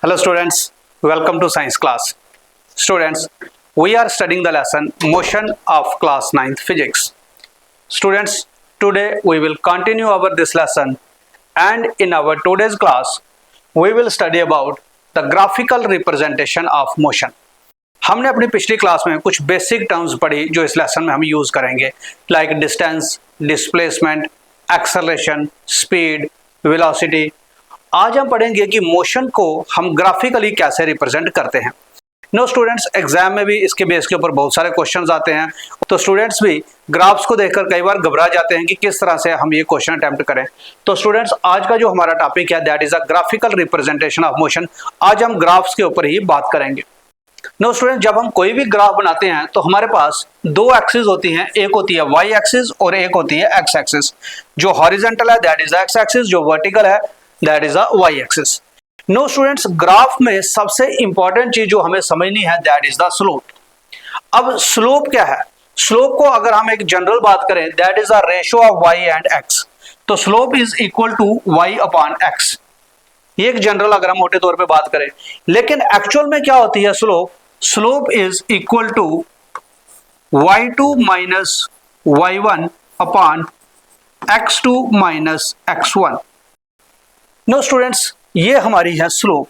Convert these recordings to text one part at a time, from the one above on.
Hello students, welcome to science class. Students, we are studying the lesson motion of class 9th physics. Students, today we will continue our this lesson, and in our today's class we will study about the graphical representation of motion. हमने अपनी पिछली class में कुछ basic terms पढ़ी जो इस lesson में हम यूज करेंगे, like distance, displacement, acceleration, speed, velocity. आज हम पढ़ेंगे कि मोशन को हम ग्राफिकली कैसे रिप्रेजेंट करते हैं. नो स्टूडेंट्स, एग्जाम में भी इसके बेस के ऊपर बहुत सारे क्वेश्चंस आते हैं, तो स्टूडेंट्स भी ग्राफ्स को देखकर कई बार घबरा जाते हैं कि किस तरह से हम ये क्वेश्चन अटेम्प्ट करें. तो स्टूडेंट्स, आज का जो हमारा टॉपिक है that is a graphical representation of motion. आज हम ग्राफ्स के ऊपर ही बात करेंगे. नो स्टूडेंट, जब हम कोई भी ग्राफ बनाते हैं तो हमारे पास दो एक्सिस होती हैं, एक होती है वाई एक्सिस और एक होती है एक्स एक्सिस. जो हॉरिजॉन्टल है दैट इज एक्स एक्सिस, जो वर्टिकल है that is a y axis. Now students, graph में सबसे इंपॉर्टेंट चीज जो हमें समझनी है दैट इज द स्लोप. अब स्लोप क्या है? स्लोप को अगर हम एक जनरल बात करें that is the ratio of Y and x. तो slope is equal to Y upon X. ये एक जनरल अगर हम मोटे तौर पे बात करें, लेकिन एक्चुअल में क्या होती है slope? Slope is equal to y2 minus y1 upon x2 minus x1. Now students, ये हमारी है स्लोप.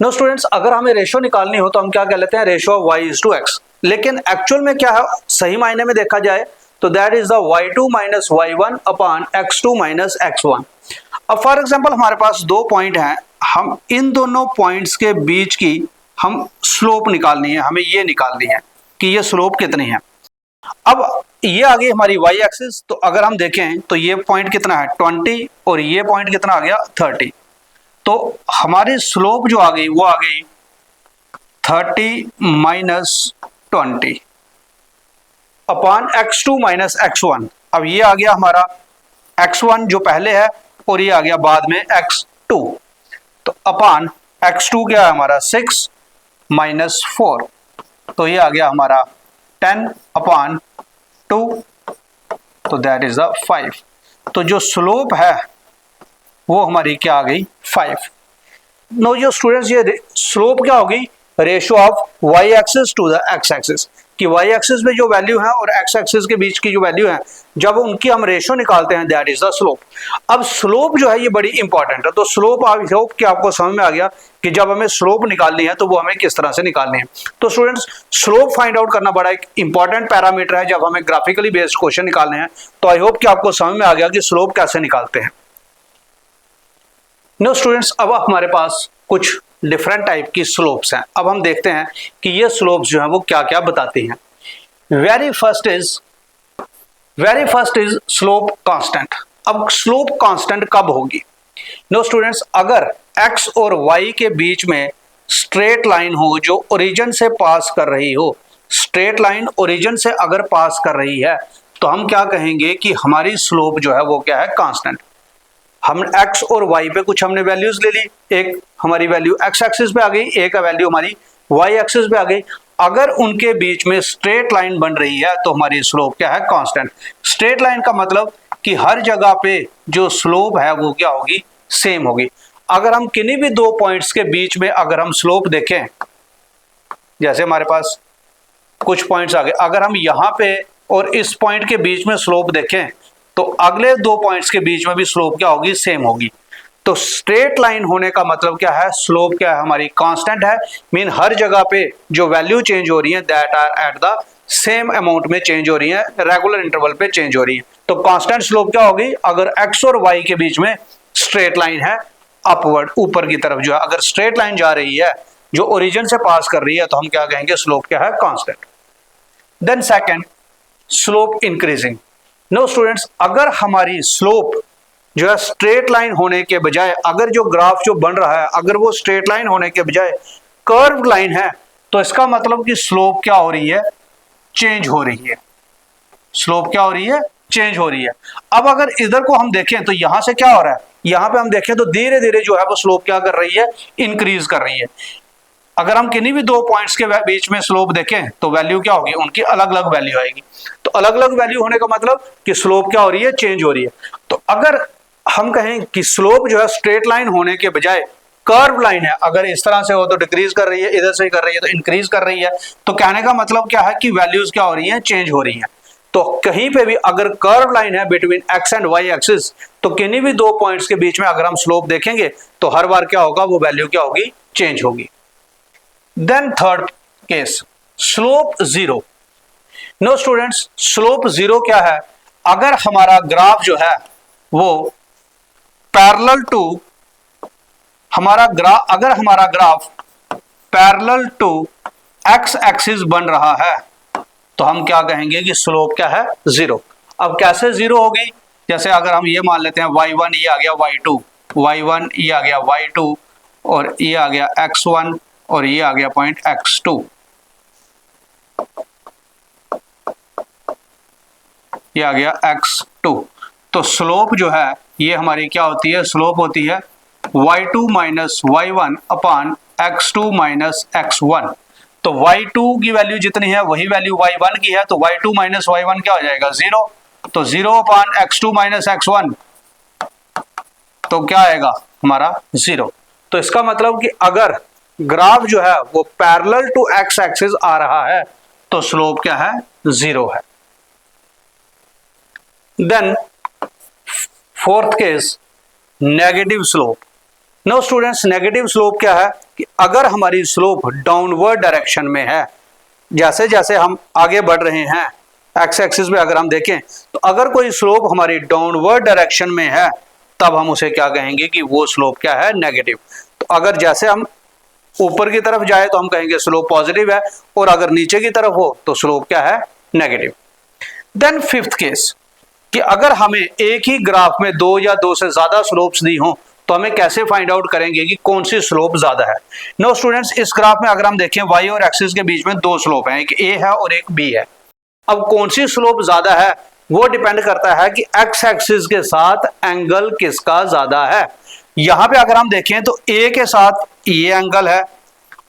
नो स्टूडेंट्स, अगर हमें रेशियो निकालनी हो तो हम क्या कह लेते हैं? Ratio of y is to x. लेकिन एक्चुअल में क्या है, सही मायने में देखा जाए तो that is the y2 minus y1 upon x2 minus x1. अब फॉर एग्जांपल हमारे पास दो पॉइंट हैं, हम इन दोनों पॉइंट्स के बीच की हम स्लोप निकालनी है. हमें ये निकालनी है कि ये स्लोप कितनी है. अब ये आ गई हमारी y एक्सिस. तो अगर हम देखें तो ये पॉइंट कितना है 20 और ये पॉइंट कितना आ गया 30. तो हमारी स्लोप जो आ गई वो आ गई 30 minus 20 upon x2 minus x1. अब ये आ गया हमारा x1 जो पहले है और ये आ गया बाद में x2. तो अपॉन x2 क्या है हमारा 6 माइनस 4. तो ये आ गया हमारा 10 अपॉन 2. तो दैट इज द 5. तो जो स्लोप है वो हमारी क्या आ गई 5. नो जो स्टूडेंट्स, ये स्लोप क्या होगी? Ratio of y axis to the x axis. कि y एक्सिस में जो वैल्यू है और x एक्सिस के बीच की जो वैल्यू है, जब उनकी हम रेशियो निकालते हैं दैट इज द स्लोप. अब स्लोप जो है ये बड़ी इंपॉर्टेंट है. तो स्लोप आई होप कि आपको समझ में आ गया कि जब हमें स्लोप निकालनी है तो वो हमें किस तरह से निकालनी है. तो स्टूडेंट्स, स्लोप फाइंड आउट करना बड़ा एक इंपॉर्टेंट पैरामीटर है जब हमें ग्राफिकली बेस्ड क्वेश्चन निकालने हैं. तो आई होप कि आपको समझ में आ गया कि स्लोप कैसे निकालते हैं. नो स्टूडेंट्स, अब हमारे पास कुछ डिफरेंट टाइप की स्लोप्स हैं. अब हम देखते हैं कि ये स्लोप्स जो हैं वो क्या क्या बताती हैं. Very first is slope constant. अब स्लोप कांस्टेंट कब होगी? नो स्टूडेंट्स, अगर x और y के बीच में स्ट्रेट लाइन हो जो ओरिजिन से पास कर रही हो, स्ट्रेट लाइन ओरिजिन से अगर पास कर रही है तो हम क्या कहेंगे कि हमारी स्लोप जो है वो क्या है? कांस्टेंट. हम x और y पे कुछ हमने वैल्यूज ले ली, एक हमारी वैल्यू x एक्सिस पे आ गई, एक वैल्यू हमारी y एक्सिस पे आ गई. अगर उनके बीच में स्ट्रेट लाइन बन रही है तो हमारी स्लोप क्या है? कांस्टेंट. स्ट्रेट लाइन का मतलब कि हर जगह पे जो स्लोप है वो क्या होगी? सेम होगी. अगर हम किन्हीं भी दो पॉइंट्स के बीच में अगर हम स्लोप देखें, जैसे हमारे पास कुछ पॉइंट्स आ गए, अगर हम यहाँ पे और इस पॉइंट के बीच में स्लोप देखें तो अगले दो पॉइंट्स के बीच में भी स्लोप क्या होगी? सेम होगी. तो स्ट्रेट लाइन होने का मतलब क्या है? स्लोप क्या है? हमारी कांस्टेंट है. मीन हर जगह पे जो वैल्यू चेंज हो रही है that are at the same amount में चेंज हो रही है, रेगुलर इंटरवल पे चेंज हो रही है. तो कांस्टेंट स्लोप क्या होगी? अगर x और y के बीच में स्ट्रेट लाइन है अपवर्ड, ऊपर की तरफ जो है, अगर स्ट्रेट लाइन जा रही है जो ओरिजिन से पास कर रही है तो हम क्या कहेंगे? स्लोप क्या है? Constant. Then second, slope increasing. Now students, अगर हमारी स्लोप जो है स्ट्रेट लाइन होने के बजाय, अगर जो ग्राफ जो बन रहा है अगर वो स्ट्रेट लाइन होने के बजाय कर्व लाइन है तो इसका मतलब कि स्लोप क्या हो रही है? चेंज हो रही है. स्लोप क्या हो रही है? चेंज हो रही है. अब अगर इधर को हम देखें तो यहां से क्या हो रहा है? यहां पे हम देखें तो धीरे धीरे जो है वो स्लोप क्या कर रही है? इंक्रीज कर रही है. अगर हम किन्हीं भी दो पॉइंट्स के बीच में स्लोप देखें तो वैल्यू क्या होगी? उनकी अलग अलग वैल्यू आएगी. तो अलग अलग वैल्यू होने का मतलब कि स्लोप क्या हो रही है? चेंज हो रही है. तो अगर हम कहें कि स्लोप जो है स्ट्रेट लाइन होने के बजाय कर्व लाइन है, अगर इस तरह से हो तो डिक्रीज कर रही है, इधर से कर रही है तो इंक्रीज कर रही है। तो कहने का मतलब क्या है कि वैल्यूज क्या हो रही हैं, चेंज हो रही हैं। तो कहीं पे भी अगर कर्व लाइन है between x and y axis, तो किन्हीं भी दो पॉइंट्स के बीच में अगर हम स्लोप देखेंगे तो हर बार क्या होगा, वो वैल्यू क्या होगी, चेंज होगी। Then third case, slope zero. Now students, slope zero क्या है, अगर हमारा ग्राफ जो है वो पैरेलल टू अगर हमारा graph parallel to x axis बन रहा है तो हम क्या कहेंगे कि स्लोप क्या है, जीरो। अब कैसे जीरो होगी, जैसे अगर हम ये मान लेते हैं y1 ये आ गया y2, y1 ये आ गया y2 और ये आ गया x1 और ये आ गया पॉइंट x2, ये आ गया x2। तो स्लोप जो है ये हमारी क्या होती है, स्लोप होती है y2 minus y1 upon x2 minus x1। तो y2 की वैल्यू जितनी है वही वैल्यू y1 की है, तो y2 माइनस y1 क्या हो जाएगा, जीरो। तो zero upon x2 minus x1 तो क्या आएगा हमारा, जीरो। तो इसका मतलब कि अगर ग्राफ जो है वो पैरेलल टू एक्स एक्सिस आ रहा है तो स्लोप क्या है, जीरो है। Then fourth case, negative slope. Now students, negative slope क्या है कि अगर हमारी स्लोप डाउनवर्ड डायरेक्शन में है, जैसे जैसे हम आगे बढ़ रहे हैं एक्स एक्सिस पे अगर हम देखें तो अगर कोई स्लोप हमारी डाउनवर्ड डायरेक्शन में है तब हम उसे क्या कहेंगे कि वो स्लोप क्या है, नेगेटिव। तो अगर जैसे हम ऊपर की तरफ जाए तो हम कहेंगे स्लोप पॉजिटिव है, और अगर नीचे की तरफ हो तो स्लोप क्या है, नेगेटिव। देन फिफ्थ केस, कि अगर हमें एक ही ग्राफ में दो या दो से ज्यादा स्लोप्स दी हों तो हमें कैसे फाइंड आउट करेंगे कि कौन सी स्लोप ज्यादा है। नो स्टूडेंट्स, इस ग्राफ में अगर हम देखें y और एक्सिस के बीच में दो स्लोप हैं, एक a है और एक b है। अब कौन सी स्लोप ज्यादा है वो डिपेंड करता है कि x एक्सिस के साथ एंगल किसका ज्यादा है। यहां पे अगर हम देखें तो a के साथ ये एंगल है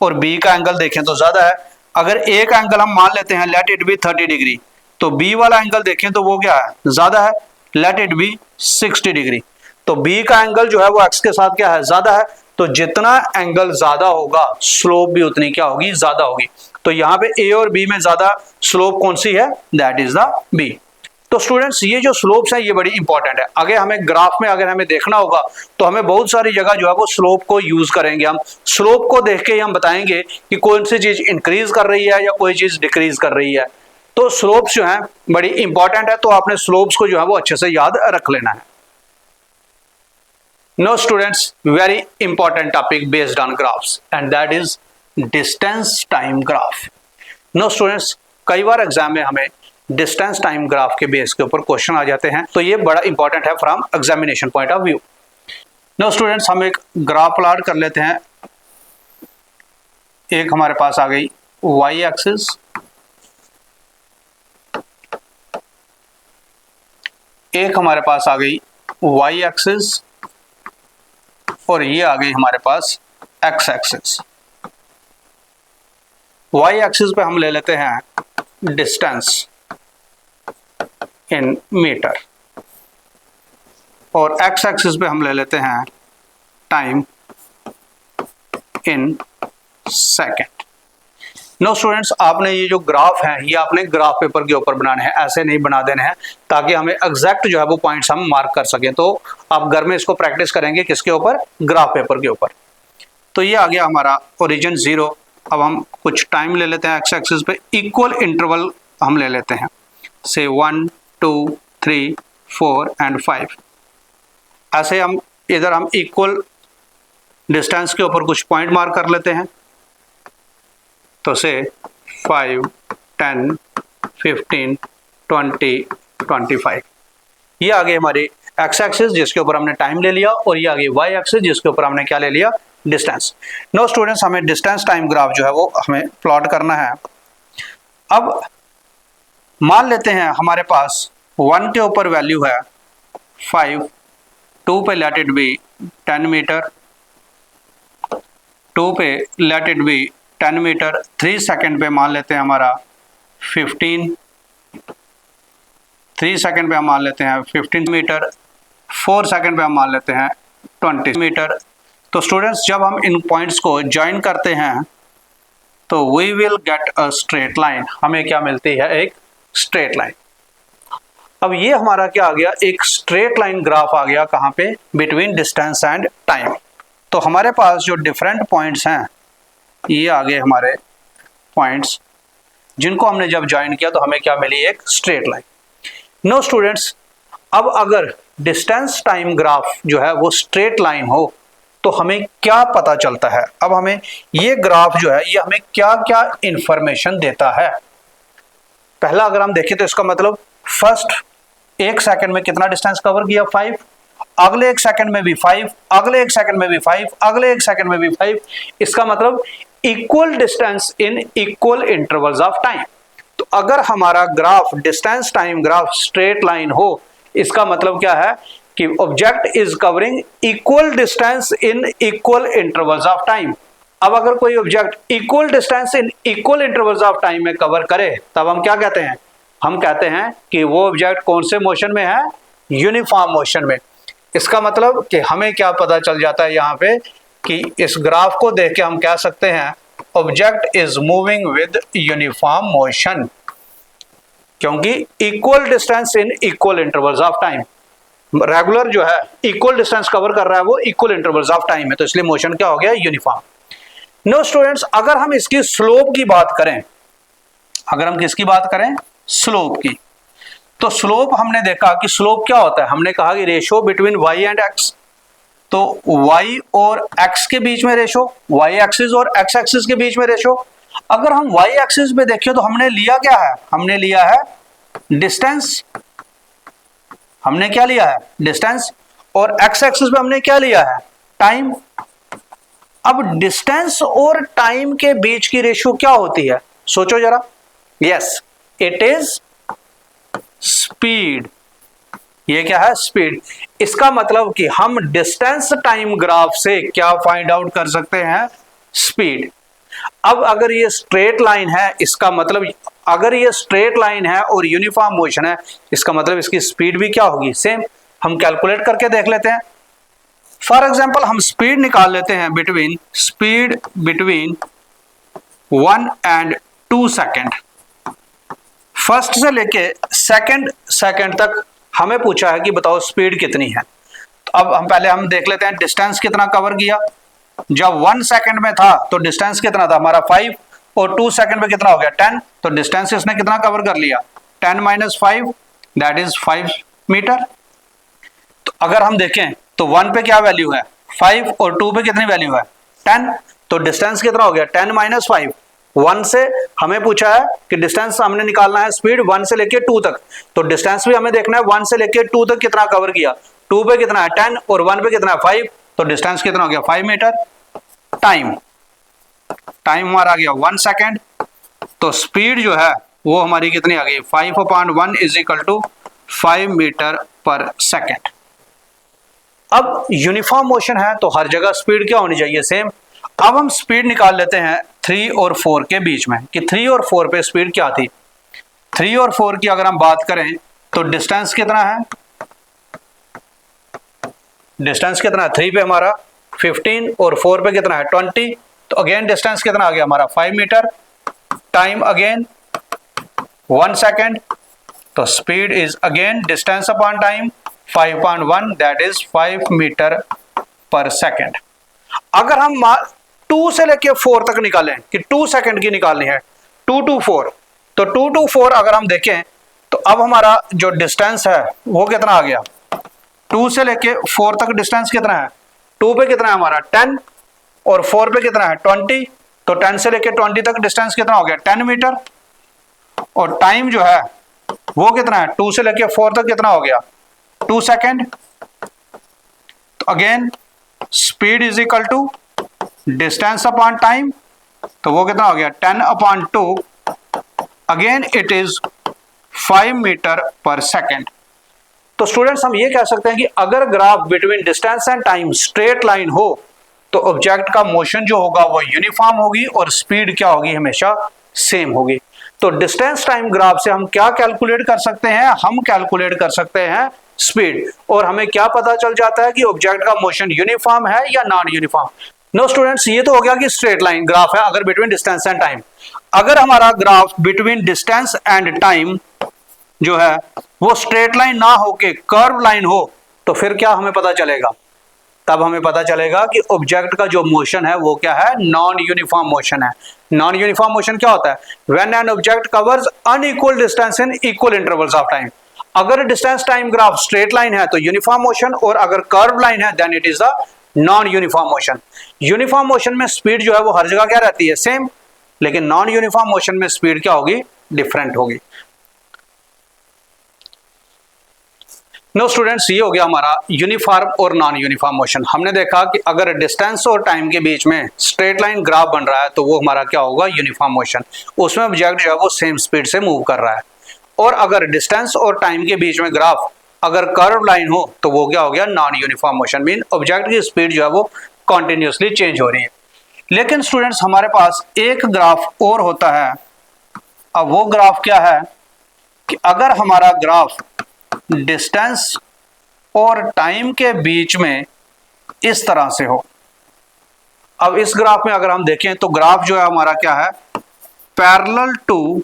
और b का एंगल देखें तो ज्यादा है। अगर एक एंगल हम मान लेते हैं लेट इट बी 30 डिग्री, तो b वाला एंगल देखें तो वो क्या है, ज्यादा है, लेट इट बी 60 डिग्री। तो b का एंगल जो है वो x के साथ क्या है, ज्यादा है। तो जितना एंगल ज्यादा होगा स्लोप भी उतनी क्या होगी, ज्यादा होगी। तो यहाँ पे a और b में ज्यादा स्लोप कौन सी है, दैट इज द b। तो स्टूडेंट्स, ये जो स्लोप्स है ये बड़ी इंपॉर्टेंट है। अगर हमें ग्राफ में अगर हमें देखना होगा तो हमें बहुत सारी जगह जो है वो स्लोप को यूज करेंगे। हम स्लोप को देख के ही हम बताएंगे कि कौन सी चीज इंक्रीज कर रही है या कोई चीज डिक्रीज कर रही है। तो स्लोप्स जो है बड़ी इंपॉर्टेंट है, तो आपने स्लोप्स को जो है वो अच्छे से याद रख लेना है। Now students, very important topic based on graphs and that is distance time graph. Now students, कई बार एग्जाम में हमें डिस्टेंस टाइम ग्राफ के बेस के ऊपर क्वेश्चन आ जाते हैं, तो ये बड़ा इंपॉर्टेंट है from examination point of view. Now students, हम एक ग्राफ प्लॉट कर लेते हैं। एक हमारे पास आ गई y एक्सिस, एक हमारे पास आ गई y एक्सिस और ये आ गई हमारे पास x एक्सिस। y एक्सिस पे हम ले लेते हैं डिस्टेंस इन मीटर और x एक्सिस पे हम ले लेते हैं time in second. Now students, आपने ये जो ग्राफ है ये आपने ग्राफ पेपर के ऊपर बनाने हैं, ऐसे नहीं बना देने हैं, ताकि हमें एग्जैक्ट जो है वो पॉइंट्स हम मार्क कर सकें। तो आप घर में इसको प्रैक्टिस करेंगे किसके ऊपर, ग्राफ पेपर के ऊपर। तो ये आ गया हमारा ओरिजिन 0। अब हम कुछ टाइम ले लेते हैं एक्स एक्सिस पे, इक्वल इंटरवल हम ले लेते हैं, से 1 2 3 4 एंड 5। ऐसे हम इधर हम इक्वल डिस्टेंस के ऊपर कुछ पॉइंट मार्क कर लेते हैं। तो से 5 10 15 20 25। ये आ गई हमारी एक्स एक्सिस जिसके ऊपर हमने टाइम ले लिया, और ये आ गई वाई एक्सिस जिसके ऊपर हमने क्या ले लिया, डिस्टेंस। नो स्टूडेंट्स, हमें डिस्टेंस टाइम ग्राफ जो है वो हमें प्लॉट करना है। अब मान लेते हैं हमारे पास 1 के ऊपर वैल्यू है 5, 2 पे लेट इट बी 10 मीटर, 2 पे let it be 10 metre, 3 second पे मान लेते हैं हमारा 15, 3 सेकेंड पे हम मान लेते हैं 15 मीटर, 4 सेकेंड पे हम मान लेते हैं 20 मीटर। तो स्टूडेंट्स जब हम इन पॉइंट्स को ज्वाइन करते हैं तो we will get a straight line, हमें क्या मिलती है, एक स्ट्रेट लाइन। अब ये हमारा क्या आ गया, एक स्ट्रेट लाइन ग्राफ आ गया, कहाँ पे, बिटवीन डिस्टेंस एंड टाइम। तो हमारे पास जो डिफरेंट पॉइंट्स हैं ये आ गए हमारे पॉइंट्स, जिनको हमने जब ज्वाइन किया तो हमें क्या मिली, एक स्ट्रेट लाइन। नो स्टूडेंट्स, अब अगर डिस्टेंस टाइम ग्राफ जो है वो स्ट्रेट लाइन हो तो हमें क्या पता चलता है। अब हमें ये ग्राफ जो है ये हमें क्या क्या इंफॉर्मेशन देता है। पहला अगर हम देखें तो इसका मतलब फर्स्ट 1 सेकंड में कितना डिस्टेंस कवर किया, 5, अगले 1 सेकंड में भी 5, अगले 1 सेकंड में भी 5, अगले 1 सेकंड में भी 5। इसका मतलब equal distance in equal intervals of time. तो अगर हमारा graph distance time graph straight line हो, इसका मतलब क्या है कि object is covering equal distance in equal intervals of time. अब अगर कोई object equal distance in equal intervals of time में कवर करे तब हम क्या कहते हैं, हम कहते हैं कि वो ऑब्जेक्ट कौन से मोशन में है, यूनिफॉर्म मोशन में। इसका मतलब कि हमें क्या पता चल जाता है यहाँ पे कि इस ग्राफ को देख के हम कह सकते हैं object is moving with uniform motion, क्योंकि equal distance in equal intervals of time, regular जो है इक्वल डिस्टेंस कवर कर रहा है वो इक्वल इंटरवल्स ऑफ टाइम है, तो इसलिए मोशन क्या हो गया, यूनिफॉर्म। नो स्टूडेंट्स, अगर हम इसकी स्लोप की बात करें, अगर हम किसकी बात करें, स्लोप की, तो स्लोप हमने देखा कि स्लोप क्या होता है, हमने कहा कि ratio between y and x। तो y और x के बीच में रेशियो, y एक्सिस और x एक्सिस के बीच में रेशियो। अगर हम y एक्सिस पे देखें तो हमने लिया क्या है, हमने लिया है डिस्टेंस, हमने क्या लिया है, डिस्टेंस, और x एक्सिस पे हमने क्या लिया है, टाइम। अब डिस्टेंस और टाइम के बीच की रेशियो क्या होती है, सोचो जरा। Yes, it is speed. ये क्या है, स्पीड। इसका मतलब कि हम डिस्टेंस टाइम ग्राफ से क्या फाइंड आउट कर सकते हैं, स्पीड। अब अगर ये स्ट्रेट लाइन है, इसका मतलब अगर ये स्ट्रेट लाइन है और यूनिफॉर्म मोशन है, इसका मतलब इसकी स्पीड भी क्या होगी, सेम। हम कैलकुलेट करके देख लेते हैं। फॉर एग्जांपल हम स्पीड निकाल लेते हैं बिटवीन 1 and 2 सेकेंड। फर्स्ट से लेके सेकंड तक हमें पूछा है कि बताओ स्पीड कितनी है। तो अब हम देख लेते हैं डिस्टेंस कितना कवर किया। जब 1 सेकंड में था तो डिस्टेंस कितना था हमारा 5, और 2 सेकंड में कितना हो गया 10, तो डिस्टेंस इसने कितना कवर कर लिया, 10 - 5 दैट इज 5 मीटर। तो अगर हम देखें तो 1 पे क्या वैल्यू है 5 और 2 पे कितनी वैल्यू है 10, तो डिस्टेंस कितना हो गया 10 - 5। 1 से हमें पूछा है कि डिस्टेंस हमने निकालना है स्पीड 1 से लेके 2 तक, तो डिस्टेंस भी हमें देखना है 1 से लेके 2 तक कितना कवर किया। 2 पे कितना है 10 और 1 पे कितना है 5, तो डिस्टेंस कितना हो गया 5 मीटर। टाइम हमारा आ गया 1 सेकेंड, तो स्पीड जो है वो हमारी कितनी आ गई 5/1 = 5 मीटर पर सेकेंड। अब यूनिफॉर्म मोशन है तो हर जगह स्पीड क्या होनी चाहिए, सेम। अब हम स्पीड निकाल लेते हैं 3 और 4 के बीच में कि 3 और 4 पे स्पीड क्या थी। 3 और 4 की अगर हम बात करें तो डिस्टेंस कितना है, डिस्टेंस कितना है 3 पे हमारा 15 और 4 पे कितना है 20, तो अगेन डिस्टेंस कितना आ गया हमारा 5 मीटर। टाइम अगेन 1 सेकेंड, तो speed is again distance upon time 5/1 that is 5 metre per second. अगर हम 2 से लेके 4 तक निकालें कि 2 सेकंड की निकालनी है, 2 to 4, तो 2 to 4 अगर हम देखें तो अब हमारा जो डिस्टेंस है वो कितना आ गया, 2 से लेके 4 तक डिस्टेंस कितना है, 2 पे कितना है हमारा 10 और 4 पे कितना है 20, तो 10 से लेके 20 तक डिस्टेंस कितना हो गया 10 मीटर। और टाइम जो है वो कितना है 2 से लेके 4 तक कितना हो गया 2 सेकेंड। तो again speed is equal to distance upon time, तो वो कितना हो गया 10/2, again it is 5 metre per second. तो स्टूडेंट्स हम ये कह सकते हैं कि अगर graph between distance and time straight line हो तो ऑब्जेक्ट का मोशन जो होगा वो यूनिफॉर्म होगी और स्पीड क्या होगी, हमेशा सेम होगी। तो डिस्टेंस टाइम ग्राफ से हम क्या कैलकुलेट कर सकते हैं, हम कैलकुलेट कर सकते हैं स्पीड, और हमें क्या पता चल जाता है कि ऑब्जेक्ट का मोशन यूनिफॉर्म है या नॉन यूनिफॉर्म। नो स्टूडेंट्स, ये तो हो गया कि स्ट्रेट लाइन ग्राफ है अगर बिटवीन डिस्टेंस एंड टाइम। अगर हमारा graph between distance and time जो है वो स्ट्रेट लाइन ना होके कर्व लाइन हो, तो फिर क्या हमें पता चलेगा? तब हमें पता चलेगा कि ऑब्जेक्ट का जो मोशन है वो क्या है, नॉन यूनिफॉर्म मोशन है। नॉन यूनिफॉर्म मोशन क्या होता है? When an object covers unequal distance in equal intervals of time. अगर distance time graph straight line है तो यूनिफॉर्म मोशन, और अगर कर्व लाइन है then it is the non uniform motion. Uniform motion में स्पीड जो है वो हर जगह क्या रहती है, सेम, लेकिन नॉन यूनिफॉर्म मोशन में स्पीड क्या होगी, डिफरेंट होगी। नो स्टूडेंट्स, ये हो गया हमारा यूनिफॉर्म और नॉन यूनिफॉर्म मोशन। हमने देखा कि अगर डिस्टेंस और टाइम के बीच में स्ट्रेट लाइन ग्राफ बन रहा है तो वो हमारा क्या होगा, यूनिफॉर्म मोशन। उसमें ऑब्जेक्ट जो है वो सेम स्पीड से मूव कर रहा है। और अगर डिस्टेंस और टाइम के बीच में ग्राफ अगर कर्व लाइन हो तो वो क्या हो गया, non uniform motion. Mean object की स्पीड जो है वो कॉन्टिन्यूसली चेंज हो रही है। लेकिन स्टूडेंट्स हमारे पास एक ग्राफ और होता है। अब वो ग्राफ क्या है कि अगर हमारा ग्राफ डिस्टेंस और टाइम के बीच में इस तरह से हो। अब इस ग्राफ में अगर हम देखें तो ग्राफ जो है हमारा क्या है, parallel to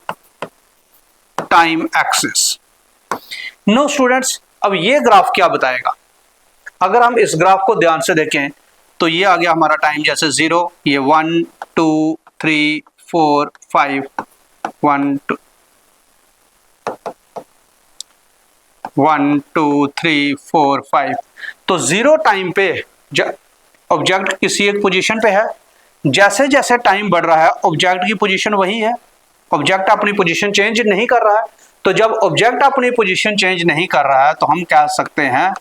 time axis. Now students, अब ये ग्राफ क्या बताएगा? अगर हम इस ग्राफ को ध्यान से देखें तो ये आ गया हमारा टाइम जैसे 0, ये 1 2 3 4 5 1 2 3 4 5। तो 0 टाइम पे ऑब्जेक्ट किसी एक पोजीशन पे है। जैसे जैसे टाइम बढ़ रहा है ऑब्जेक्ट की पोजीशन वही है, ऑब्जेक्ट अपनी पोजीशन चेंज नहीं कर रहा है। तो जब ऑब्जेक्ट अपनी पोजीशन चेंज नहीं कर रहा है तो हम कह सकते हैं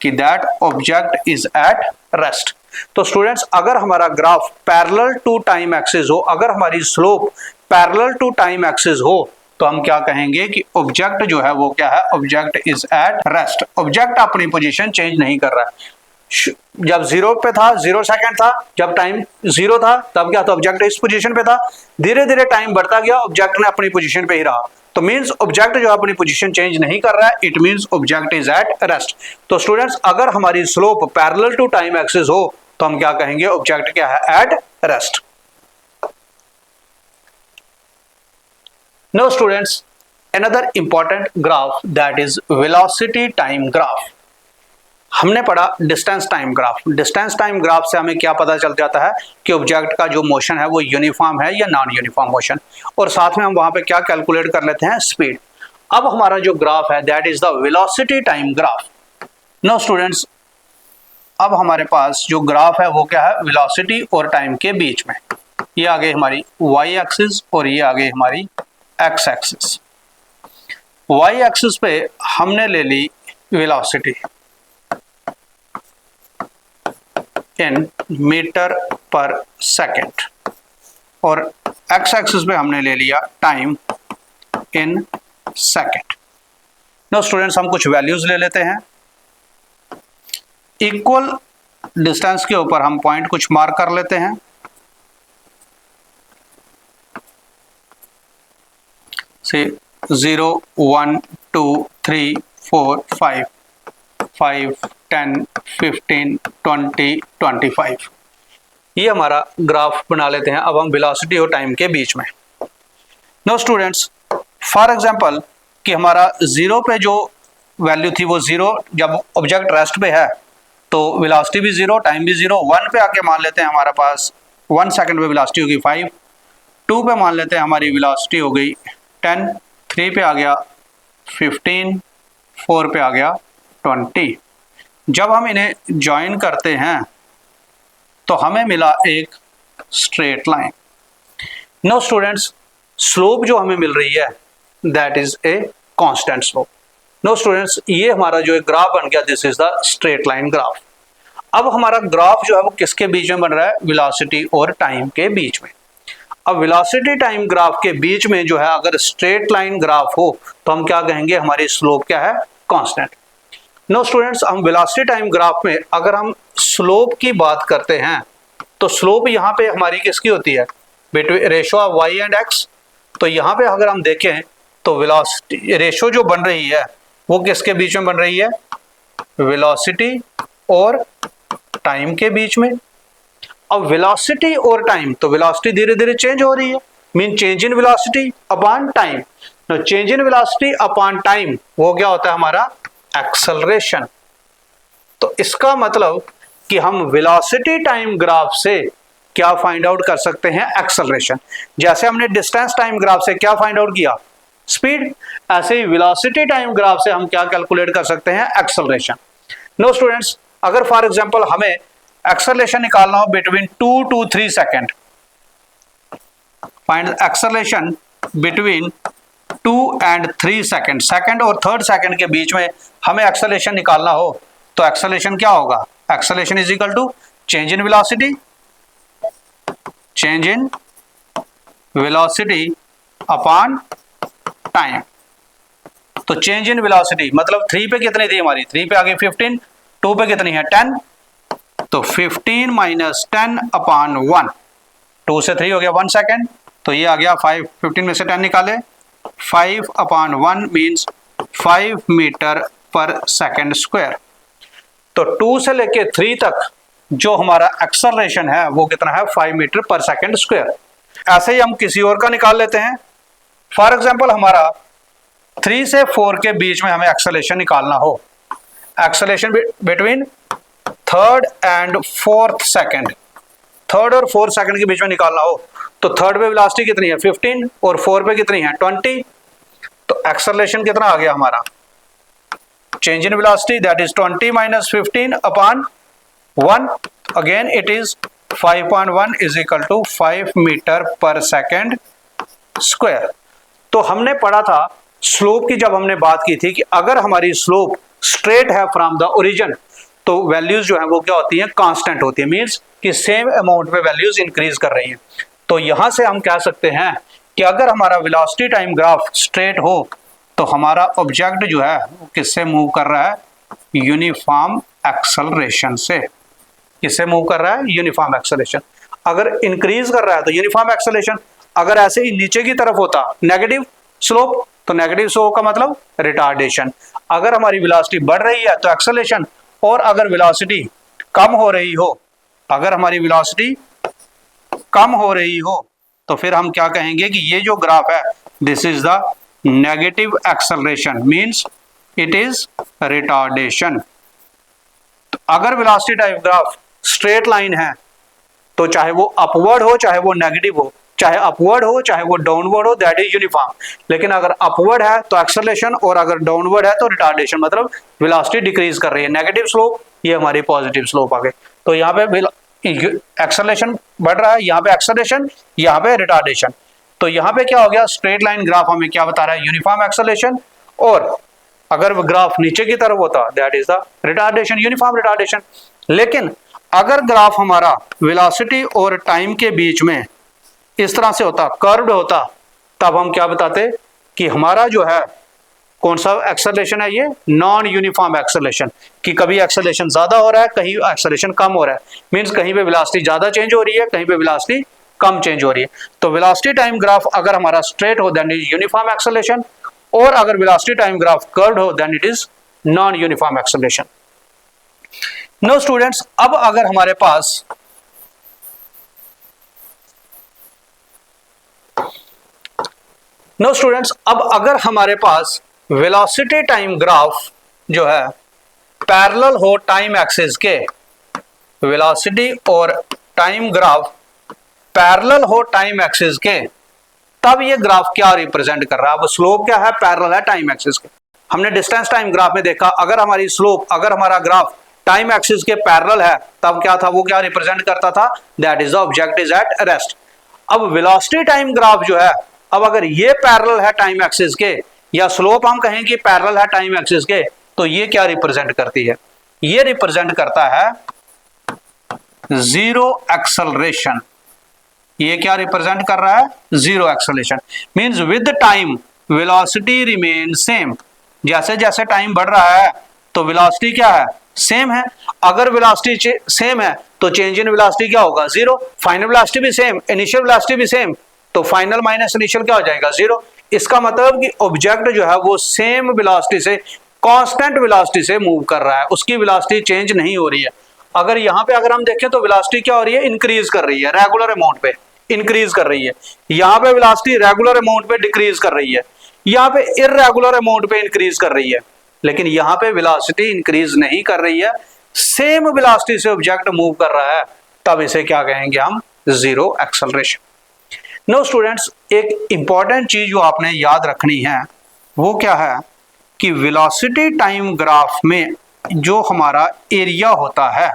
कि that object is at rest. तो स्टूडेंट्स अगर हमारा graph parallel to time axis हो, अगर हमारी slope parallel to time axis हो, तो हम क्या कहेंगे कि ऑब्जेक्ट जो है वो क्या है, object is at rest. Object अपनी पोजीशन चेंज नहीं कर रहा है। जब 0 पे था, 0 सेकंड था, जब टाइम 0 था तब क्या था, ऑब्जेक्ट इस पोजीशन पे था। धीरे धीरे टाइम बढ़ता गया, ऑब्जेक्ट ने अपनी पोजीशन पे ही रहा। तो मींस ऑब्जेक्ट जो अपनी पोजीशन चेंज नहीं कर रहा है, it means object is at rest. तो स्टूडेंट्स अगर हमारी slope parallel to time axis हो तो हम क्या कहेंगे, ऑब्जेक्ट क्या है, at rest. Now students, another important graph that is velocity time graph. हमने पढ़ा distance time graph. Distance time graph से हमें क्या पता चल जाता है कि ऑब्जेक्ट का जो मोशन है वो यूनिफॉर्म है या नॉन यूनिफॉर्म मोशन, और साथ में हम वहां पे क्या कैलकुलेट कर लेते हैं, स्पीड। अब हमारा जो ग्राफ है that is the velocity time graph. Now students, अब हमारे पास जो ग्राफ है वो क्या है, वेलोसिटी और टाइम के बीच में। ये आ गई हमारी वाई एक्सिस और ये आ गई हमारी एक्स एक्सिस। वाई एक्सिस पे हमने ले ली velocity in metre per second, और एक्स एक्सिस पे हमने ले लिया time in second. Now students, हम कुछ वैल्यूज ले लेते हैं। इक्वल डिस्टेंस के ऊपर हम पॉइंट कुछ मार्क कर लेते हैं। से 0 1 2 3 4 5 5 10 15 20 25। ये हमारा ग्राफ बना लेते हैं। अब हम वेलोसिटी और टाइम के बीच में। नो स्टूडेंट्स, फॉर एग्जांपल कि हमारा 0 पे जो वैल्यू थी वो 0, जब ऑब्जेक्ट रेस्ट पे है तो वेलोसिटी भी 0, टाइम भी 0। 1 पे आके मान लेते हैं हमारे पास 1 सेकंड पे वेलोसिटी होगी 5। 2 पे मान लेते हैं हमारी वेलोसिटी हो गई 10। 3 पे आ गया 15। 4 पे आ गया 20। जब हम इन्हें ज्वाइन करते हैं तो हमें मिला एक straight line. Now students, slope जो हमें मिल रही है that is a constant slope. Now students, ये हमारा जो एक ग्राफ बन गया, this is the straight line graph. अब हमारा ग्राफ जो है वो किसके बीच में बन रहा है, वेलोसिटी और टाइम के बीच में। अब वेलोसिटी टाइम ग्राफ के बीच में जो है अगर स्ट्रेट लाइन ग्राफ हो तो हम क्या कहेंगे, हमारी स्लोप क्या है, कांस्टेंट। नो स्टूडेंट्स, हम वेलोसिटी टाइम ग्राफ में अगर हम स्लोप की बात करते हैं तो स्लोप यहाँ पे हमारी किसकी होती है, between ratio of Y and x. तो यहाँ पे अगर हम देखें तो वेलोसिटी रेशो जो बन रही है वो किसके बीच में बन रही है? वेलोसिटी और टाइम के बीच में। अब वेलोसिटी और टाइम, तो वेलोसिटी धीरे धीरे चेंज हो रही है, mean change in velocity upon time. तो change in velocity upon time वो क्या होता है हमारा? एक्सेलरेशन। तो इसका मतलब कि हम वेलोसिटी टाइम ग्राफ से क्या फाइंड आउट कर सकते हैं? एक्सेलरेशन। जैसे हमने डिस्टेंस टाइम ग्राफ से क्या फाइंड आउट किया? स्पीड। ऐसे ही वेलोसिटी टाइम ग्राफ से हम क्या कैलकुलेट कर सकते हैं? एक्सेलरेशन। नो स्टूडेंट्स, अगर फॉर एग्जांपल हमें एक्सेलरेशन निकालना हो between 2 to 3 second, find acceleration between 2 and 3 second, second और थर्ड सेकेंड के बीच में हमें एक्सेलरेशन निकालना हो, तो एक्सेलरेशन क्या होगा? Acceleration is equal to change in velocity, change in velocity upon time. तो चेंज इन वेलोसिटी मतलब 3 पे कितनी थी हमारी? 3 पे आ गई 15, 2 पे कितनी है? 10, तो 15 माइनस 10 अपॉन 1, 2 से 3 हो गया 1 सेकेंड, तो ये आ गया 5, 15 में से 10 निकाले, 5 upon 1 means 5 metre per second square. तो 2 से लेके 3 तक जो हमारा एक्सेलरेशन है वो कितना है? 5 मीटर पर सेकेंड स्क्वायर। ऐसे ही हम किसी और का निकाल लेते हैं। फॉर एग्जाम्पल हमारा 3 से 4 के बीच में हमें एक्सेलरेशन निकालना हो, acceleration between third and fourth second, third और फोर्थ सेकेंड के बीच में निकालना हो, तो थर्ड पे वेलोसिटी कितनी है? 15 और 4 पे कितनी है? 20। तो एक्सेलरेशन कितना आ गया हमारा? Change in velocity that is 20 minus 15 upon 1, again it is 5.1 is equal to 5 metre per second square. तो हमने पढ़ा था स्लोप की, जब हमने बात की थी कि अगर हमारी स्लोप स्ट्रेट है फ्रॉम द ओरिजिन, तो वैल्यूज जो है वो क्या होती हैं? कांस्टेंट होती है, मींस कि सेम अमाउंट पे वैल्यूज इंक्रीज कर रही हैं। तो यहां से हम कह सकते हैं कि अगर हमारा वेलोसिटी टाइम ग्राफ स्ट्रेट हो तो हमारा ऑब्जेक्ट जो है वो किससे मूव कर रहा है? यूनिफॉर्म एक्सेलरेशन से। किससे मूव कर रहा है? Uniform acceleration. अगर इंक्रीज कर रहा है तो यूनिफॉर्म एक्सेलरेशन, अगर ऐसे ही नीचे की तरफ होता नेगेटिव स्लोप, तो नेगेटिव स्लोप का मतलब रिटार्डेशन। अगर हमारी वेलोसिटी बढ़ रही है तो एक्सेलरेशन, और अगर वेलोसिटी कम हो रही हो, अगर हमारी वेलोसिटी कम हो रही हो, तो फिर हम क्या कहेंगे कि ये जो ग्राफ है this is the negative acceleration, means it is retardation. अगर velocity type graph straight line है तो चाहे वो अपवर्ड हो चाहे वो नेगेटिव हो, चाहे अपवर्ड हो चाहे वो डाउनवर्ड हो, दैट इज यूनिफॉर्म। लेकिन अगर अपवर्ड है तो एक्सेलरेशन, और अगर डाउनवर्ड है तो रिटार्डेशन, मतलब वेलोसिटी डिक्रीज कर रही है। नेगेटिव स्लोप, ये हमारी पॉजिटिव स्लोप आ गई। तो यहाँ पे एक्सेलरेशन बढ़ रहा है, यहाँ पे एक्सेलरेशन, यहाँ पे रिटार्डेशन। तो यहाँ पे क्या हो गया? स्ट्रेट लाइन ग्राफ हमें क्या बता रहा है? Uniform acceleration. और अगर ग्राफ नीचे की तरफ होता that is the retardation, uniform retardation. लेकिन अगर ग्राफ हमारा वेलोसिटी और टाइम के बीच में इस तरह से होता, कर्व्ड होता, तब हम क्या बताते कि हमारा जो है कौन सा एक्सेलरेशन है? ये नॉन यूनिफॉर्म एक्सेलरेशन, कि कभी एक्सेलरेशन ज्यादा हो रहा है, कहीं एक्सेलरेशन कम हो रहा है, मींस कहीं पे वेलोसिटी ज्यादा चेंज हो रही है, कहीं पे वेलोसिटी कम चेंज हो रही है। तो वेलोसिटी टाइम ग्राफ अगर हमारा स्ट्रेट हो देन इज यूनिफॉर्म एक्सेलरेशन, और अगर वेलोसिटी टाइम ग्राफ कर्व्ड हो then it is non uniform acceleration. Now students, अब अगर हमारे पास अब अगर हमारे पास वेलोसिटी टाइम ग्राफ जो है पैरेलल हो टाइम एक्सिस के, वेलोसिटी और टाइम ग्राफ पैरेलल हो टाइम एक्सिस के, तब ये ग्राफ क्या रिप्रेजेंट कर रहा है? अब स्लोप क्या है? पैरेलल है टाइम एक्सिस के। हमने डिस्टेंस टाइम ग्राफ में देखा अगर हमारी स्लोप, अगर हमारा ग्राफ टाइम एक्सिस के पैरेलल है, तब क्या था? वो क्या रिप्रेजेंट करता था? That is the object is at rest. अब वेलोसिटी टाइम ग्राफ जो है, अब अगर ये पैरेलल है टाइम एक्सिस के, या स्लोप हम कहें कि पैरेलल है टाइम एक्सिस के, तो ये क्या रिप्रेजेंट करती है? ये रिप्रेजेंट करता है जीरो एक्सेलरेशन। ये क्या रिप्रेजेंट कर रहा है? Zero acceleration. Means with time velocity remain same. जैसे जैसे टाइम बढ़ रहा है तो वेलोसिटी क्या है? सेम है। अगर वेलोसिटी सेम है तो चेंज इन वेलोसिटी क्या होगा? जीरो। फाइनल वेलोसिटी भी सेम, इनिशियल वेलोसिटी भी सेम, तो फाइनल माइनस इनिशियल क्या हो जाएगा? जीरो। इसका मतलब कि ऑब्जेक्ट जो है वो सेम वेलोसिटी से कांस्टेंट वेलोसिटी से मूव कर रहा है, उसकी वेलोसिटी चेंज नहीं हो रही है। अगर यहाँ पे अगर हम देखें तो वेलोसिटी क्या हो रही है, इंक्रीज कर रही है, रेगुलर अमाउंट पे इंक्रीज कर रही है। यहाँ पे वेलोसिटी रेगुलर अमाउंट पे डिक्रीज कर रही है, यहाँ पे इररेगुलर अमाउंट पे इंक्रीज कर रही है। लेकिन यहाँ पे वेलोसिटी इंक्रीज नहीं कर रही है, सेम वेलोसिटी से ऑब्जेक्ट मूव कर रहा है, तब इसे क्या कहेंगे हम, जीरो एक्सेलरेशन। नो स्टूडेंट्स, एक इंपॉर्टेंट चीज जो आपने याद रखनी है वो क्या है कि वेलोसिटी टाइम ग्राफ में जो हमारा एरिया होता है,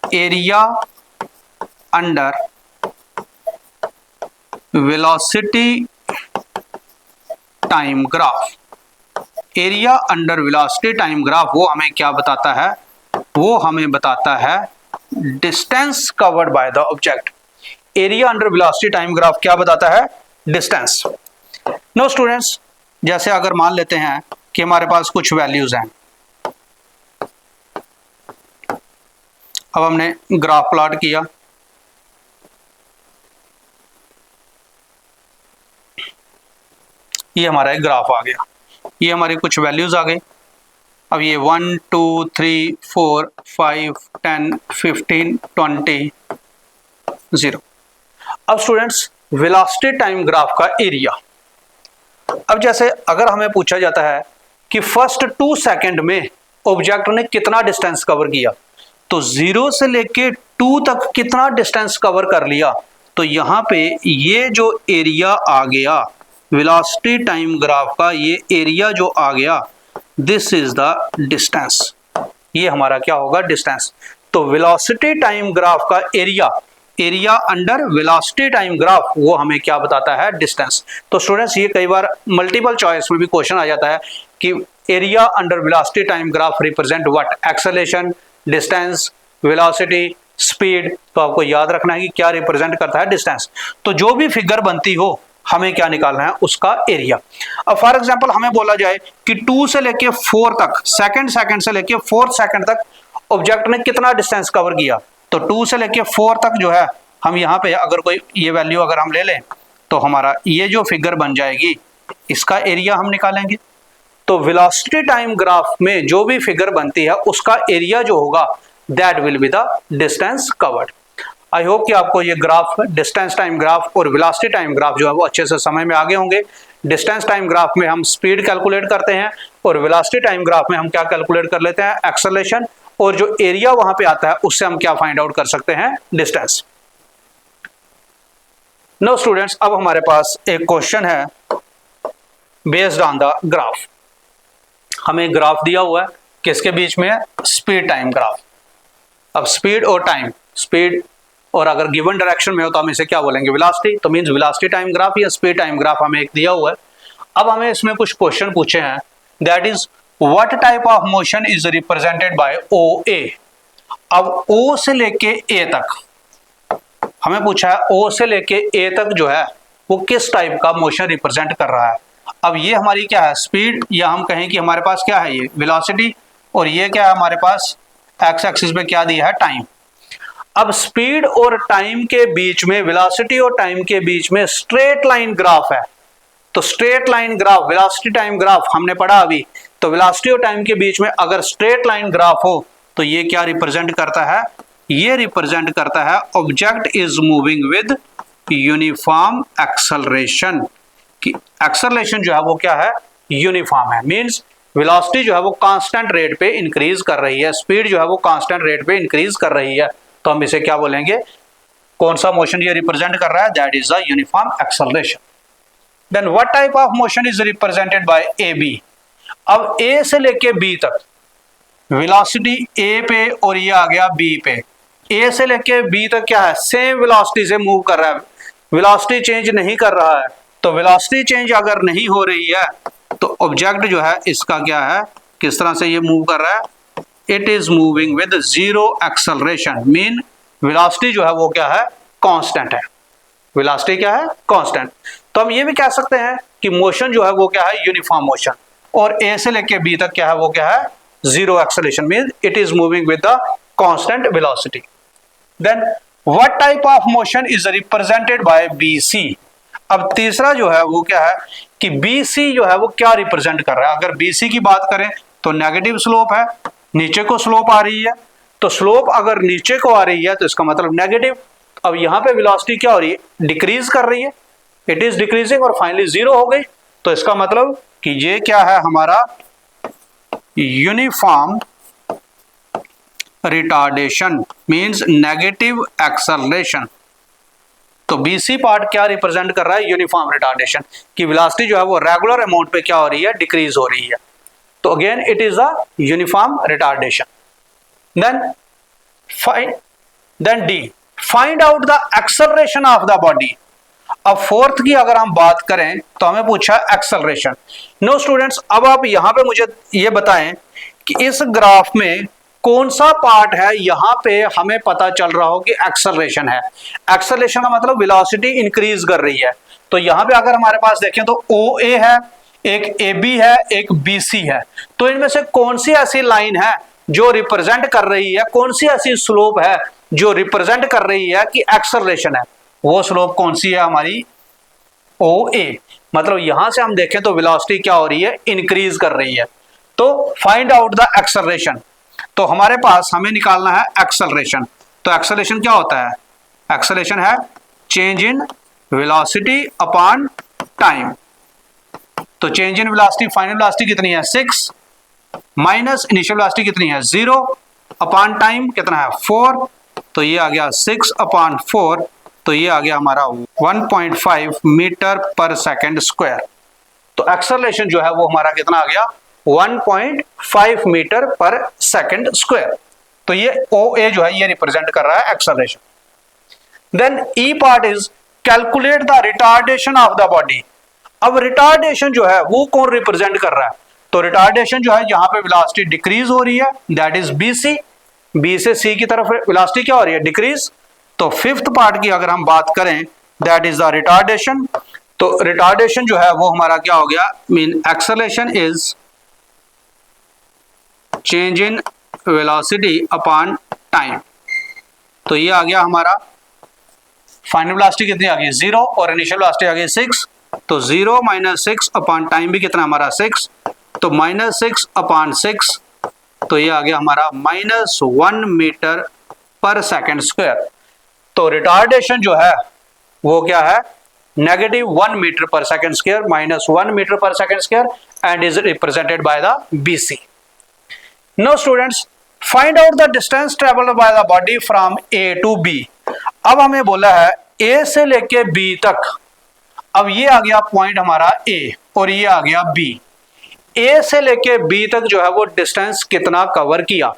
area under velocity time graph, area under velocity time graph वो हमें क्या बताता है, वो हमें बताता है distance covered by the object. Area under velocity time graph क्या बताता है, डिस्टेंस। नो स्टूडेंट्स, जैसे अगर मान लेते हैं कि हमारे पास कुछ वैल्यूज हैं, अब हमने ग्राफ प्लॉट किया, ये हमारा एक ग्राफ आ गया, ये हमारी कुछ वैल्यूज आ गई। अब ये 1 2 3 4 5 10 15 20 0। अब स्टूडेंट्स, वेलोसिटी टाइम ग्राफ का एरिया, अब जैसे अगर हमें पूछा जाता है कि फर्स्ट 2 सेकंड में ऑब्जेक्ट ने कितना डिस्टेंस कवर किया, तो 0 से लेके 2 तक कितना डिस्टेंस कवर कर लिया, तो यहाँ पे ये जो एरिया आ गया वेलोसिटी टाइम ग्राफ का, ये एरिया जो आ गया, दिस इज द डिस्टेंस, ये हमारा क्या होगा, डिस्टेंस। तो वेलोसिटी टाइम ग्राफ का area, area under velocity time graph, वो हमें क्या बताता है, डिस्टेंस। तो स्टूडेंट्स, ये कई बार मल्टीपल चॉइस में भी क्वेश्चन आ जाता है कि area under velocity time graph represent what, acceleration, distance, velocity, speed. तो आपको याद रखना है कि क्या रिप्रेजेंट करता है, डिस्टेंस। तो जो भी फिगर बनती हो हमें क्या निकालना है, उसका एरिया। अब फॉर एग्जांपल हमें बोला जाए कि 2 से लेके 4 तक, सेकंड से लेके 4 सेकंड तक ऑब्जेक्ट ने कितना डिस्टेंस कवर किया, तो 2 से लेके 4 तक जो है, हम यहाँ पे अगर कोई ये वैल्यू अगर हम ले लें तो हमारा ये जो फिगर बन जाएगी, इसका एरिया हम निकालेंगे। तो वेलोसिटी टाइम ग्राफ में जो भी फिगर बनती है उसका एरिया जो होगा, that will be the distance covered. I hope कि आपको ये ग्राफ, डिस्टेंस टाइम ग्राफ और वेलोसिटी टाइम ग्राफ जो है वो अच्छे से समझ में आ गए होंगे। डिस्टेंस टाइम ग्राफ में हम स्पीड कैलकुलेट करते हैं और वेलोसिटी टाइम ग्राफ में हम क्या कैलकुलेट कर लेते हैं, एक्सेलरेशन, और जो एरिया वहां पे आता है उससे हम क्या फाइंड आउट कर सकते हैं, डिस्टेंस। नो स्टूडेंट्स, अब हमारे पास एक क्वेश्चन है बेस्ड ऑन द ग्राफ। हमें ग्राफ दिया हुआ है, किसके बीच में है, स्पीड टाइम ग्राफ। अब स्पीड और टाइम, स्पीड और अगर गिवन डायरेक्शन में हो तो हम इसे क्या बोलेंगे, वेलोसिटी। तो मींस वेलोसिटी टाइम ग्राफ या स्पीड टाइम ग्राफ हमें एक दिया हुआ है। अब हमें इसमें कुछ क्वेश्चन पूछे हैं, that is what type of motion is represented by O A. अब ओ से लेके ए तक हमें पूछा है, ओ से लेके ए तक जो है वो किस टाइप का मोशन रिप्रेजेंट कर रहा है। अब ये हमारी क्या है, स्पीड, या हम कहें कि हमारे पास क्या है, ये वेलोसिटी, और ये क्या है हमारे पास एक्स एक्सिस पे क्या दिया है, टाइम। अब स्पीड और टाइम के बीच में, वेलोसिटी और टाइम के बीच में स्ट्रेट लाइन ग्राफ है। तो straight line graph, velocity time graph हमने पढ़ा अभी, तो वेलोसिटी और टाइम के बीच में अगर स्ट्रेट लाइन ग्राफ हो तो ये क्या रिप्रेजेंट करता है, ये रिप्रेजेंट करता है object is moving with uniform acceleration. कि एक्सेलरेशन जो है वो क्या है, यूनिफॉर्म है। मींस वेलोसिटी जो है वो कांस्टेंट रेट पे इंक्रीज कर रही है, स्पीड जो है वो कांस्टेंट रेट पे इंक्रीज कर रही है। तो हम इसे क्या बोलेंगे, कौन सा मोशन ये रिप्रेजेंट कर रहा है, that is the uniform acceleration. Then what type of motion is represented by A B. अब ए से लेके बी तक वेलोसिटी ए पे और ये आ गया बी पे। ए से लेके बी तक क्या है, सेम वेलोसिटी से मूव कर रहा है, वेलोसिटी चेंज नहीं कर रहा है। तो वेलोसिटी चेंज अगर नहीं हो रही है तो ऑब्जेक्ट जो है इसका क्या है, किस तरह से ये मूव कर रहा है, it is moving with zero acceleration. Mean velocity जो है वो क्या है, कांस्टेंट है। वेलोसिटी क्या है, कांस्टेंट। तो हम ये भी कह सकते हैं कि मोशन जो है वो क्या है, यूनिफॉर्म मोशन, और ए से लेके बी तक क्या है, वो क्या है, zero acceleration. Mean it is moving with the constant velocity. Then what type of motion is represented by B C. अब तीसरा जो है वो क्या है कि BC जो है वो क्या रिप्रेजेंट कर रहा है। अगर BC की बात करें तो नेगेटिव स्लोप है, नीचे को स्लोप आ रही है, तो स्लोप अगर नीचे को आ रही है तो इसका मतलब नेगेटिव। अब यहाँ पे वेलोसिटी क्या हो रही है, डिक्रीज कर रही है, इट इज डिक्रीजिंग और फाइनली जीरो हो गई। तो इसका मतलब कि ये क्या है हमारा uniform retardation means negative acceleration. तो BC पार्ट क्या रिप्रेजेंट कर रहा है, यूनिफॉर्म रिटार्डेशन की वेलोसिटी जो है वो रेगुलर अमाउंट पे क्या हो रही है, डिक्रीज हो रही है। तो again it is a uniform retardation. Then D, find out the acceleration of the body. अब फोर्थ की अगर हम बात करें तो हमें पूछा एक्सेलरेशन। नो स्टूडेंट्स, अब आप यहां पे मुझे ये बताएं कि इस ग्राफ में कौन सा पार्ट है यहां पे हमें पता चल रहा हो कि एक्सेलरेशन है। एक्सेलरेशन का मतलब वेलोसिटी इंक्रीज कर रही है। तो यहां पे अगर हमारे पास देखें तो OA है, एक AB है, एक BC है। तो इनमें से कौन सी ऐसी लाइन है जो रिप्रेजेंट कर रही है, कौन सी ऐसी स्लोप है जो रिप्रेजेंट कर रही है कि एक्सेलरेशन है। वो स्लोप कौन सी है हमारी, OA। मतलब यहां से हम देखें तो वेलोसिटी क्या हो रही है, इंक्रीज कर रही है। तो फाइंड आउट द एक्सेलरेशन। तो हमारे पास हमें निकालना है एक्सेलरेशन। तो एक्सेलरेशन क्या होता है, एक्सेलरेशन है change in velocity upon time. तो change in velocity, final velocity कितनी है 6 माइनस इनिशियल वेलोसिटी कितनी है 0 अपॉन टाइम कितना है 4। तो ये आ गया 6 अपॉन 4, तो ये आ गया हमारा 1.5 मीटर पर सेकंड स्क्वायर। तो एक्सेलरेशन जो है वो हमारा कितना आ गया 1.5 मीटर पर सेकंड स्क्वायर। तो ये OA जो है ये रिप्रेजेंट कर रहा है acceleration. Then E part is calculate the retardation of the body. अब रिटार्डेशन जो है वो कौन रिप्रेजेंट कर रहा है, तो रिटार्डेशन जो है यहाँ पे वेलोसिटी डिक्रीज हो रही है, दैट इज BC। B से C की तरफ वेलोसिटी क्या हो रही है, डिक्रीज। तो फिफ्थ पार्ट की अगर हम बात करें दैट इज द रिटार्डेशन। तो रिटार्डेशन जो है वो हमारा क्या हो गया, mean acceleration is change in velocity upon time. तो ये आ गया हमारा फाइनल वेलोसिटी कितनी आ गई 0 और इनिशियल वेलोसिटी आ गई 6। तो 0 माइनस 6 अपॉन टाइम भी कितना हमारा 6, तो माइनस 6 अपॉन 6, तो ये आ गया हमारा -1 मीटर पर सेकंड स्क्वायर। तो रिटार्डेशन जो है वो क्या है, -1 metre per second square, -1 metre per second square and is represented by the BC। Now students, find out the distance travelled by the body from A to B। अब हमें बोला है A से लेके B तक। अब ये आ गया पॉइंट हमारा A और ये आ गया B। A से लेके B तक जो है वो डिस्टेंस कितना कवर किया।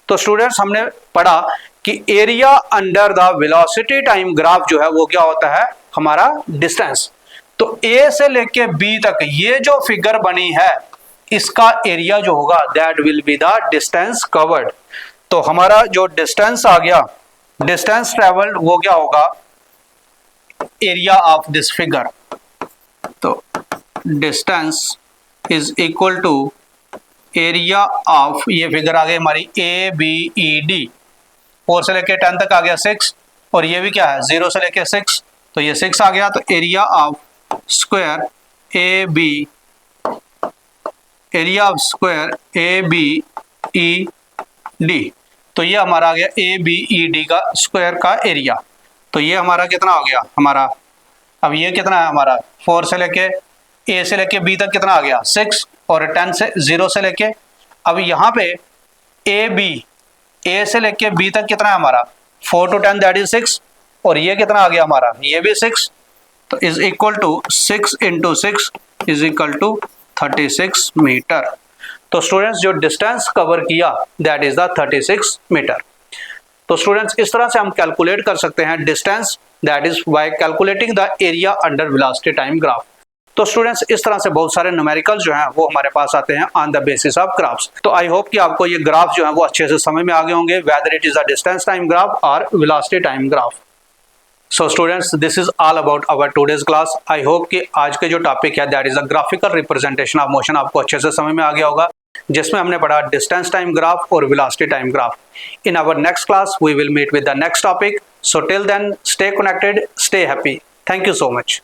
तो स्टूडेंट्स हमने पढ़ा कि area under the velocity time graph जो है वो क्या होता है हमारा डिस्टेंस। तो A से लेके B तक ये जो फिगर बनी है इसका एरिया जो होगा that will be the distance covered. तो हमारा जो डिस्टेंस आ गया, डिस्टेंस ट्रेवल्ड, वो क्या होगा एरिया ऑफ दिस फिगर। तो distance is equal to area of, ये फिगर आ गई हमारी ABED, 4 से लेके 10 तक आ गया 6 और ये भी क्या है 0 से लेके 6, तो ये 6 आ गया। तो एरिया ऑफ स्क्वायर ABED, तो ये हमारा आ गया ABED का स्क्वायर का एरिया। तो ये हमारा कितना हो गया हमारा, अब ये कितना है हमारा 4 से लेके A से लेके B तक कितना आ गया 6 और 10 से 0 से लेके, अब यहाँ पे A से लेके B तक कितना है हमारा 4 to 10 दैट इज 6 और ये कितना आ गया हमारा ये भी 6। तो is equal to 6 × 6 is equal to 36 metre. तो स्टूडेंट्स जो डिस्टेंस कवर किया दैट इज द 36 मीटर। तो स्टूडेंट्स इस तरह से हम कैलकुलेट कर सकते हैं distance, that is by calculating the area under velocity time graph. तो स्टूडेंट्स इस तरह से बहुत सारे न्यूमेरिकल्स जो हैं वो हमारे पास आते हैं on the basis of graphs. तो आई होप कि आपको ये ग्राफ जो है वो अच्छे से समझ में आ गए होंगे, whether it is the distance time graph और velocity time graph. So students this is all about our today's class. I hope कि आज के जो टॉपिक है that is a graphical representation of motion आपको अच्छे से समझ में आ गया होगा, जिसमें हमने पढ़ा डिस्टेंस टाइम ग्राफ और velocity time graph. In our next class we will meet with the next topic. So till then stay connected, stay happy. Thank you so much.